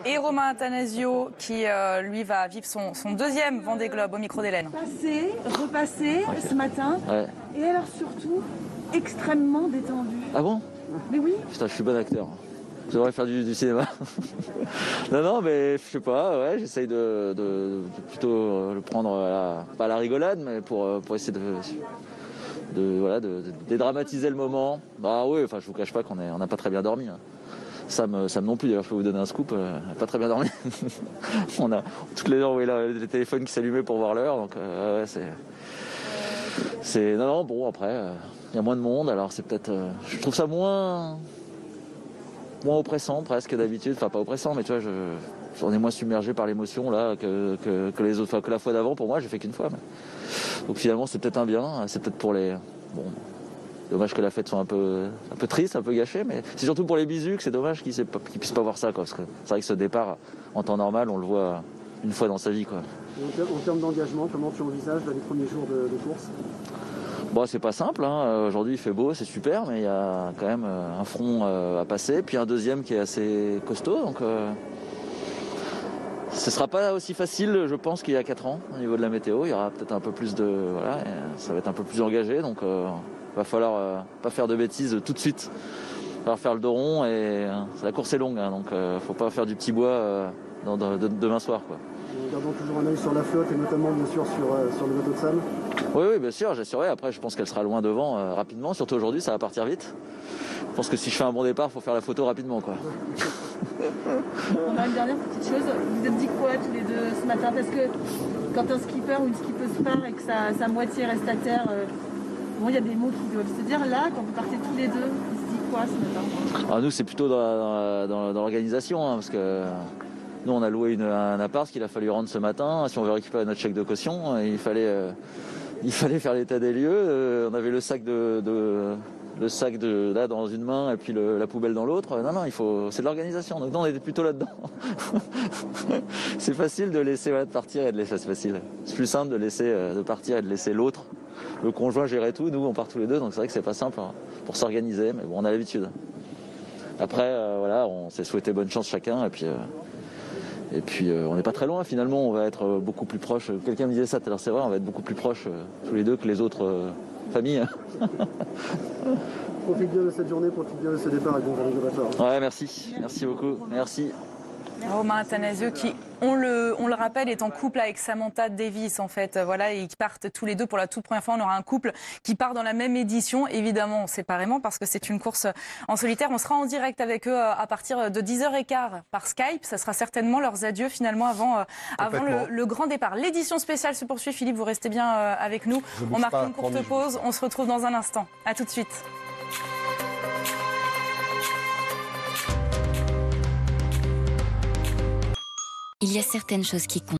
et Romain Attanasio qui, lui, va vivre son deuxième Vendée Globe au micro d'Hélène. Repasser ce matin. Ouais. Et alors surtout, extrêmement détendu. Ah bon? Mais oui. Putain, je suis bon acteur. Je devrais faire du cinéma. Non, mais je sais pas, ouais, j'essaye de plutôt le prendre, pas à la rigolade, mais pour essayer de dédramatiser le moment. Bah oui, enfin, je vous cache pas qu'on n'a pas très bien dormi. Hein. Sam non plus, d'ailleurs, je peux vous donner un scoop, elle n'a pas très bien dormi. On a toutes les heures, oui, là, les téléphones qui s'allumaient pour voir l'heure, donc ouais, c'est... Non, bon, après, il y a moins de monde, alors c'est peut-être... je trouve ça moins oppressant, presque, que d'habitude. Enfin, pas oppressant, mais tu vois, j'en ai moins submergé par l'émotion, là, que les autres, enfin, que la fois d'avant, pour moi, j'ai fait qu'une fois. Mais... Donc finalement, c'est peut-être un bien, c'est peut-être pour les... Bon... Dommage que la fête soit un peu triste, un peu gâchée, mais c'est surtout pour les bisous que c'est dommage qu'ils puissent pas voir ça, quoi. Parce que c'est vrai que ce départ, en temps normal, on le voit une fois dans sa vie, quoi. En termes d'engagement, comment tu envisages les premiers jours de course? Bon, c'est pas simple, hein. Aujourd'hui il fait beau, c'est super, mais il y a quand même un front à passer, puis un deuxième qui est assez costaud, donc ce sera pas aussi facile, je pense, qu'il y a 4 ans au niveau de la météo. Il y aura peut-être un peu plus de... Voilà, ça va être un peu plus engagé, donc... va falloir pas faire de bêtises tout de suite. Il va falloir faire le dos rond et la course est longue, hein, donc faut pas faire du petit bois demain soir, quoi. Gardons toujours un œil sur la flotte et notamment bien sûr sur le bateau de Sam. Oui, bien sûr, j'assurerai. Après, je pense qu'elle sera loin devant rapidement. Surtout aujourd'hui, ça va partir vite. Je pense que si je fais un bon départ, il faut faire la photo rapidement, quoi. On a une dernière petite chose. Vous êtes dit quoi tous les deux ce matin? Parce que quand un skipper ou une skippeuse part et que sa moitié reste à terre... Bon, il y a des mots qui doivent se dire. Là, quand vous partez tous les deux, il se dit quoi ce matin? Alors nous, c'est plutôt dans l'organisation, hein, parce que nous, on a loué un appart qu'il a fallu rendre ce matin. Si on veut récupérer notre chèque de caution, il fallait faire l'état des lieux. On avait le sac là dans une main et puis la poubelle dans l'autre. Non, c'est de l'organisation. Donc nous, on était plutôt là-dedans. C'est facile de laisser de partir et de laisser. C'est facile. C'est plus simple de partir et de laisser l'autre. Le conjoint gérait tout, nous on part tous les deux, donc c'est vrai que c'est pas simple pour s'organiser, mais bon, on a l'habitude. Après, voilà, on s'est souhaité bonne chance chacun, et puis on n'est pas très loin finalement, on va être beaucoup plus proches. Quelqu'un me disait ça tout à l'heure, c'est vrai, on va être beaucoup plus proches tous les deux que les autres familles. Profite bien de cette journée, profite bien de ce départ avec Vendée Globe. Ouais, merci beaucoup, merci. Romain Attanasio qui, on le rappelle, est en couple avec Samantha Davis en fait. Voilà, et ils partent tous les deux pour la toute première fois. On aura un couple qui part dans la même édition, évidemment séparément parce que c'est une course en solitaire. On sera en direct avec eux à partir de 10h15 par Skype. Ça sera certainement leurs adieux finalement avant le grand départ. L'édition spéciale se poursuit. Philippe, vous restez bien avec nous. On marque une courte pause. On se retrouve dans un instant. À tout de suite. Il y a certaines choses qui comptent.